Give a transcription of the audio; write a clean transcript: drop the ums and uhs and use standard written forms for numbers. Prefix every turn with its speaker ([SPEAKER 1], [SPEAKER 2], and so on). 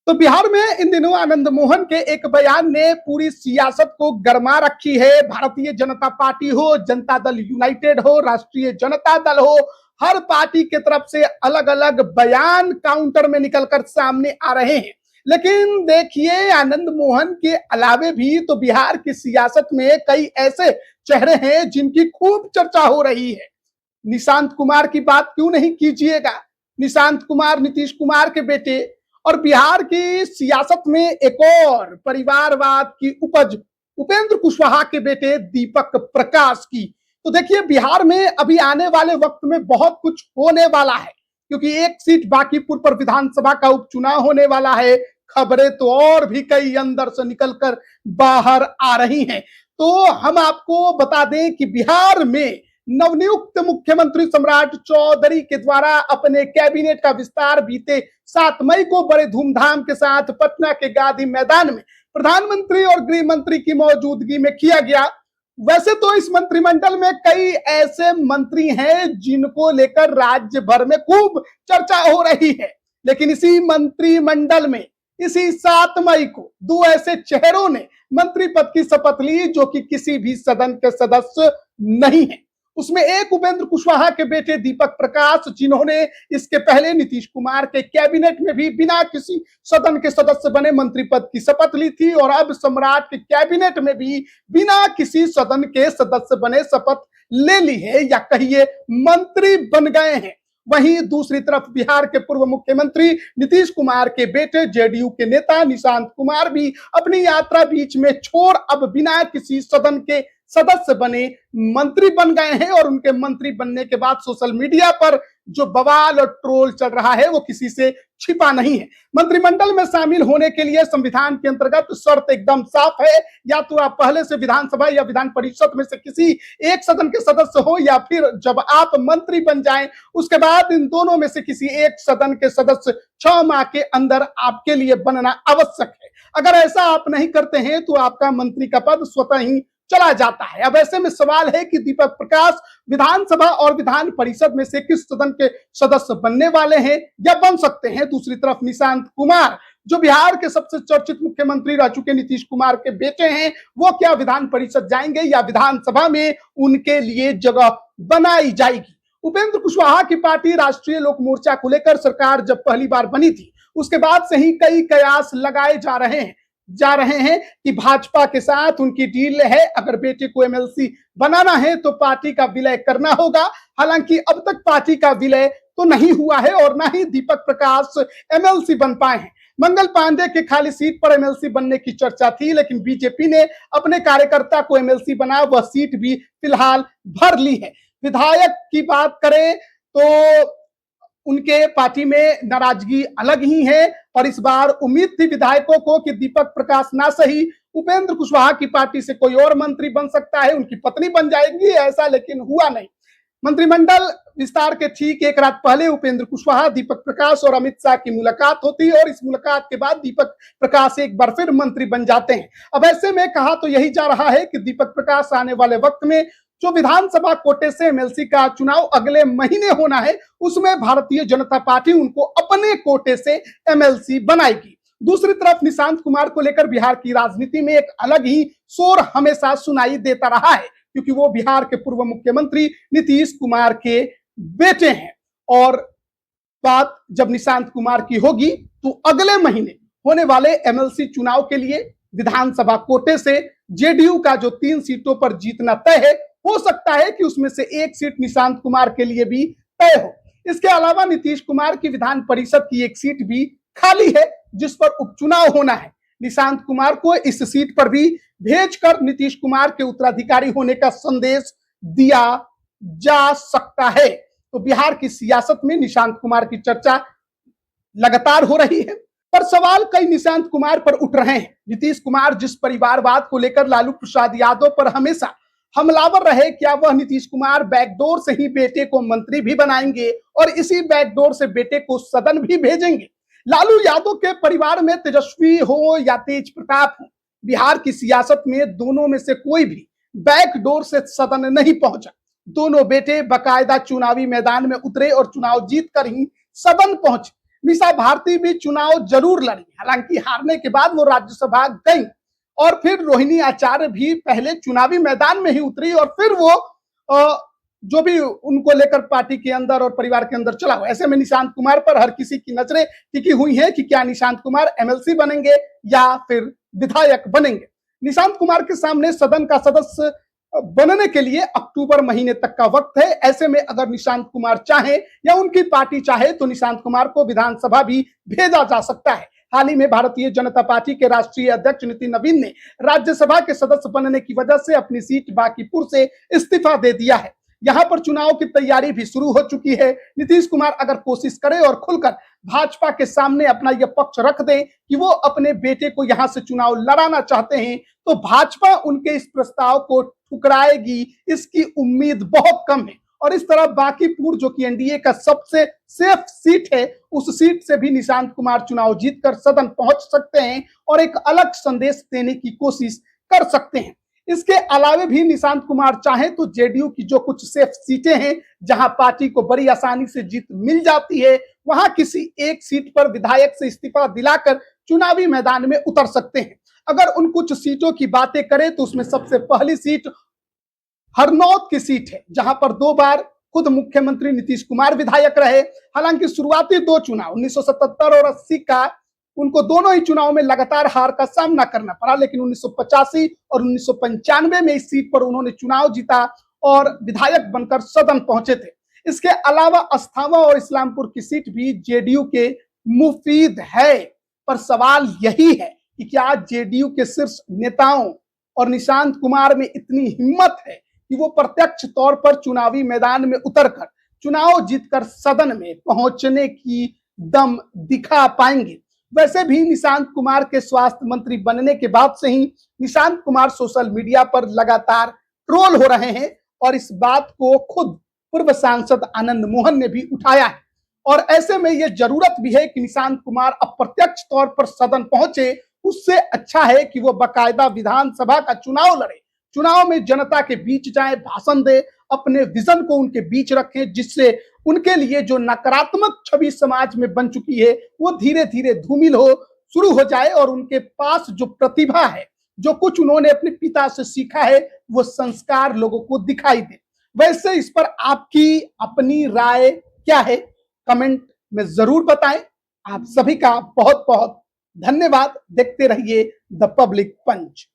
[SPEAKER 1] तो बिहार में इन दिनों आनंद मोहन के एक बयान ने पूरी सियासत को गरमा रखी है। भारतीय जनता पार्टी हो, जनता दल यूनाइटेड हो, राष्ट्रीय जनता दल हो, हर पार्टी की तरफ से अलग अलग बयान काउंटर में निकलकर सामने आ रहे हैं। लेकिन देखिए, आनंद मोहन के अलावे भी तो बिहार की सियासत में कई ऐसे चेहरे हैं जिनकी खूब चर्चा हो रही है। निशांत कुमार की बात क्यों नहीं कीजिएगा। निशांत कुमार नीतीश कुमार के बेटे, और बिहार की सियासत में एक और परिवारवाद की उपज उपेंद्र कुशवाहा के बेटे दीपक प्रकाश की। तो देखिए, बिहार में अभी आने वाले वक्त में बहुत कुछ होने वाला है, क्योंकि एक सीट बांकीपुर पर विधानसभा का उपचुनाव होने वाला है। खबरें तो और भी कई अंदर से निकलकर बाहर आ रही हैं। तो हम आपको बता दें कि बिहार में नवनियुक्त मुख्यमंत्री सम्राट चौधरी के द्वारा अपने कैबिनेट का विस्तार बीते 7 मई को बड़े धूमधाम के साथ पटना के गांधी मैदान में प्रधानमंत्री और गृह मंत्री की मौजूदगी में किया गया। वैसे तो इस मंत्रिमंडल में कई ऐसे मंत्री हैं जिनको लेकर राज्य भर में खूब चर्चा हो रही है, लेकिन इसी मंत्रिमंडल में इसी 7 मई को दो ऐसे चेहरों ने मंत्री पद की शपथ ली जो कि किसी भी सदन के सदस्य नहीं है। उसमें एक उपेंद्र कुशवाहा के बेटे दीपक प्रकाश, जिन्होंने इसके पहले नीतीश कुमार के कैबिनेट में भी बिना किसी सदन के सदस्य बने मंत्री पद की शपथ ली थी, और अब सम्राट के कैबिनेट में भी बिना किसी सदन के सदस्य बने शपथ ले ली है, या कहिए मंत्री बन गए हैं। वहीं दूसरी तरफ बिहार के पूर्व मुख्यमंत्री नीतीश कुमार के बेटे जेडीयू के नेता निशांत कुमार भी अपनी यात्रा बीच में छोड़ अब बिना किसी सदन के सदस्य बने मंत्री बन गए हैं, और उनके मंत्री बनने के बाद सोशल मीडिया पर जो बवाल और ट्रोल चल रहा है वो किसी से छिपा नहीं है। मंत्रिमंडल में शामिल होने के लिए संविधान के अंतर्गत शर्त एकदम साफ है, या तो आप पहले से विधानसभा या विधान परिषद में से किसी एक सदन के सदस्य हो, या फिर जब आप मंत्री बन जाएं उसके बाद इन दोनों में से किसी एक सदन के सदस्य 6 माह के अंदर आपके लिए बनना आवश्यक है। अगर ऐसा आप नहीं करते हैं तो आपका मंत्री का पद स्वतः ही चला जाता है। अब ऐसे में सवाल है कि दीपक प्रकाश विधानसभा और विधान परिषद में से किस सदन के सदस्य बनने वाले हैं या बन सकते हैं। दूसरी तरफ निशांत कुमार, जो बिहार के सबसे चर्चित मुख्यमंत्री रह चुके नीतीश कुमार के बेटे हैं, वो क्या विधान परिषद जाएंगे या विधानसभा में उनके लिए जगह बनाई जाएगी। उपेंद्र कुशवाहा की पार्टी राष्ट्रीय लोक मोर्चा को लेकर सरकार जब पहली बार बनी थी, उसके बाद से ही कई कयास लगाए जा रहे हैं कि भाजपा के साथ उनकी डील है। अगर बेटे को एमएलसी बनाना है तो पार्टी का विलय करना होगा। हालांकि अब तक पार्टी का विलय तो नहीं हुआ है और ना ही दीपक प्रकाश एमएलसी बन पाए हैं। मंगल पांडे के खाली सीट पर एमएलसी बनने की चर्चा थी, लेकिन बीजेपी ने अपने कार्यकर्ता को एमएलसी बना, वह सीट भी फिलहाल भर ली है। विधायक की बात करें तो उनके पार्टी में नाराजगी अलग ही है, और इस बार उम्मीद थी विधायकों को कि दीपक प्रकाश ना सही उपेंद्र कुशवाहा की पार्टी से कोई और मंत्री बन सकता है, उनकी पत्नी बन जाएगी, ऐसा लेकिन हुआ नहीं। मंत्रिमंडल विस्तार के ठीक एक रात पहले उपेंद्र कुशवाहा, दीपक प्रकाश और अमित शाह की मुलाकात होती है, और इस मुलाकात के बाद दीपक प्रकाश एक बार फिर मंत्री बन जाते हैं। अब ऐसे में कहा तो यही जा रहा है कि दीपक प्रकाश आने वाले वक्त में जो विधानसभा कोटे से एमएलसी का चुनाव अगले महीने होना है, उसमें भारतीय जनता पार्टी उनको अपने कोटे से एमएलसी बनाएगी। दूसरी तरफ निशांत कुमार को लेकर बिहार की राजनीति में एक अलग ही शोर हमेशा सुनाई देता रहा है, क्योंकि वो बिहार के पूर्व मुख्यमंत्री नीतीश कुमार के बेटे हैं। और बात जब निशांत कुमार की होगी तो अगले महीने होने वाले एमएलसी चुनाव के लिए विधानसभा कोटे से जेडीयू का जो 3 सीटों पर जीतना तय है, हो सकता है कि उसमें से एक सीट निशांत कुमार के लिए भी तय हो। इसके अलावा नीतीश कुमार की विधान परिषद की एक सीट भी खाली है, जिस पर उपचुनाव होना है। निशांत कुमार को इस सीट पर भी भेजकर नीतीश कुमार के उत्तराधिकारी होने का संदेश दिया जा सकता है। तो बिहार की सियासत में निशांत कुमार की चर्चा लगातार हो रही है, पर सवाल कई निशांत कुमार पर उठ रहे हैं। नीतीश कुमार जिस परिवारवाद को लेकर लालू प्रसाद यादव पर हमेशा हमलावर रहे, क्या वह नीतीश कुमार बैकडोर से ही बेटे को मंत्री भी बनाएंगे और इसी बैकडोर से बेटे को सदन भी भेजेंगे। लालू यादव के परिवार में तेजस्वी हो या तेज प्रताप हो, बिहार की सियासत में दोनों में से कोई भी बैकडोर से सदन नहीं पहुंचा। दोनों बेटे बाकायदा चुनावी मैदान में उतरे और चुनाव जीत कर ही सदन पहुंचे। मीसा भारती भी चुनाव जरूर लड़ी, हालांकि हारने के बाद वो राज्यसभा गई और फिर रोहिणी आचार्य भी पहले चुनावी मैदान में ही उतरी और फिर वो जो भी उनको लेकर पार्टी के अंदर और परिवार के अंदर चला हुआ। ऐसे में निशांत कुमार पर हर किसी की नजरें टिकी हुई हैं कि क्या निशांत कुमार एमएलसी बनेंगे या फिर विधायक बनेंगे। निशांत कुमार के सामने सदन का सदस्य बनने के लिए अक्टूबर महीने तक का वक्त है। ऐसे में अगर निशांत कुमार चाहे या उनकी पार्टी चाहे तो निशांत कुमार को विधानसभा भी भेजा जा सकता है। हाल ही में भारतीय जनता पार्टी के राष्ट्रीय अध्यक्ष नितिन नवीन ने राज्यसभा के सदस्य बनने की वजह से अपनी सीट बांकीपुर से इस्तीफा दे दिया है। यहां पर चुनाव की तैयारी भी शुरू हो चुकी है। नीतीश कुमार अगर कोशिश करे और खुलकर भाजपा के सामने अपना यह पक्ष रख दे कि वो अपने बेटे को यहां से चुनाव लड़ाना चाहते हैं तो भाजपा उनके इस प्रस्ताव को ठुकराएगी, इसकी उम्मीद बहुत कम है। और इस तरह बांकीपुर जो कि एनडीए का सबसे सेफ सीट है, उस सीट से भी निशांत कुमार चुनाव जीतकर सदन पहुंच सकते हैं और एक अलग संदेश देने की कोशिश कर सकते हैं। इसके अलावे भी निशांत कुमार चाहे तो जेडीयू की जो कुछ सेफ सीटें हैं जहां पार्टी को बड़ी आसानी से जीत मिल जाती है, वहां किसी एक सीट पर विधायक से इस्तीफा दिलाकर चुनावी मैदान में उतर सकते हैं। अगर उन कुछ सीटों की बातें करें तो उसमें सबसे पहली सीट हरनौत की सीट है, जहां पर 2 बार खुद मुख्यमंत्री नीतीश कुमार विधायक रहे। हालांकि शुरुआती 2 चुनाव 1977 और 80 का उनको दोनों ही चुनाव में लगातार हार का सामना करना पड़ा, लेकिन 1985 और 1995 में इस सीट पर उन्होंने चुनाव जीता और विधायक बनकर सदन पहुंचे थे। इसके अलावा अस्थावा और इस्लामपुर की सीट भी जेडीयू के मुफीद है, पर सवाल यही है कि क्या जेडीयू के शीर्ष नेताओं और निशांत कुमार में इतनी हिम्मत है कि वो प्रत्यक्ष तौर पर चुनावी मैदान में उतरकर चुनाव जीतकर सदन में पहुंचने की दम दिखा पाएंगे। वैसे भी निशांत कुमार के स्वास्थ्य मंत्री बनने के बाद से ही निशांत कुमार सोशल मीडिया पर लगातार ट्रोल हो रहे हैं और इस बात को खुद पूर्व सांसद आनंद मोहन ने भी उठाया है। और ऐसे में यह जरूरत भी है कि निशांत कुमार अप्रत्यक्ष तौर पर सदन पहुंचे। उससे अच्छा है कि वो बाकायदा विधानसभा का चुनाव लड़े, चुनाव में जनता के बीच जाए, भाषण दे, अपने विजन को उनके बीच रखें, जिससे उनके लिए जो नकारात्मक छवि समाज में बन चुकी है वो धीरे धीरे धूमिल हो शुरू हो जाए और उनके पास जो प्रतिभा है, जो कुछ उन्होंने अपने पिता से सीखा है, वो संस्कार लोगों को दिखाई दे। वैसे इस पर आपकी अपनी राय क्या है, कमेंट में जरूर बताएं। आप सभी का बहुत बहुत धन्यवाद। देखते रहिए द पब्लिक पंच।